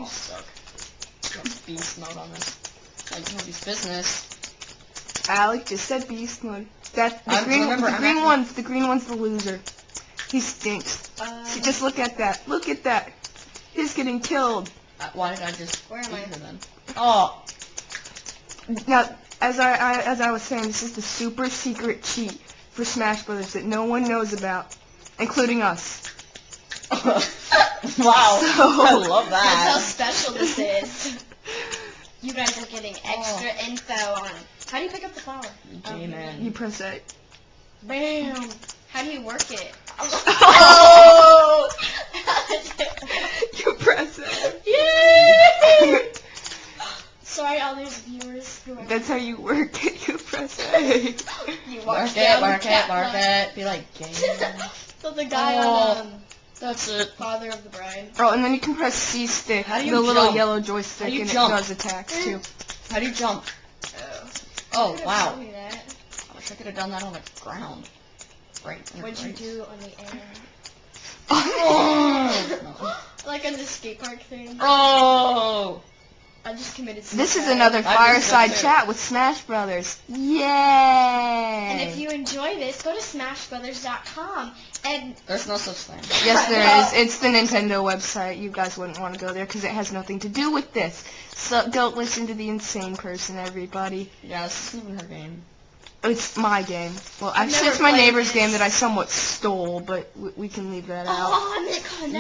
You suck. Got beast mode on this. Like nobody's business. Alec just said beast mode. That the green one's the loser. He stinks. See, just look at that. Look at that. He's getting killed. Why did I just? Where am I? Then? Oh. Now, as I was saying, this is the super secret cheat for Smash Brothers that no one knows about, including us. Wow. So, I love That's how that. special this is. You guys are getting extra info on. How do you pick up the flower? J-Man. you press A. Bam. How do you work it? Oh! You press A. Yay! Sorry, all those viewers. Who are That's how you work it. You press A. you Work down the it, cat work line. it. Be like, J-Man. So the guy Oh. on That's it. Father of the Bride. Oh, and then you can press C stick, How do the you little jump? yellow How joystick, do you and jump? it does attacks too. How do you jump? Oh. Oh, You could've wow. told me that. I wish I could have done that on the ground. Right. What'd you do on the air? Oh. Like on the skate park thing? Oh. I just committed suicide. This is another just fireside went chat with Smash Brothers. Yay! And if you enjoy this, go to smashbrothers.com and There's no such thing. Yes, there is. It's the Nintendo website. You guys wouldn't want to go there because it has nothing to do with this. So don't listen to the insane person, everybody. Yeah, this isn't even her game. It's my game. Well, I've actually, never it's my played neighbor's this. game that I somewhat stole, but we can leave that out. oh, Nick,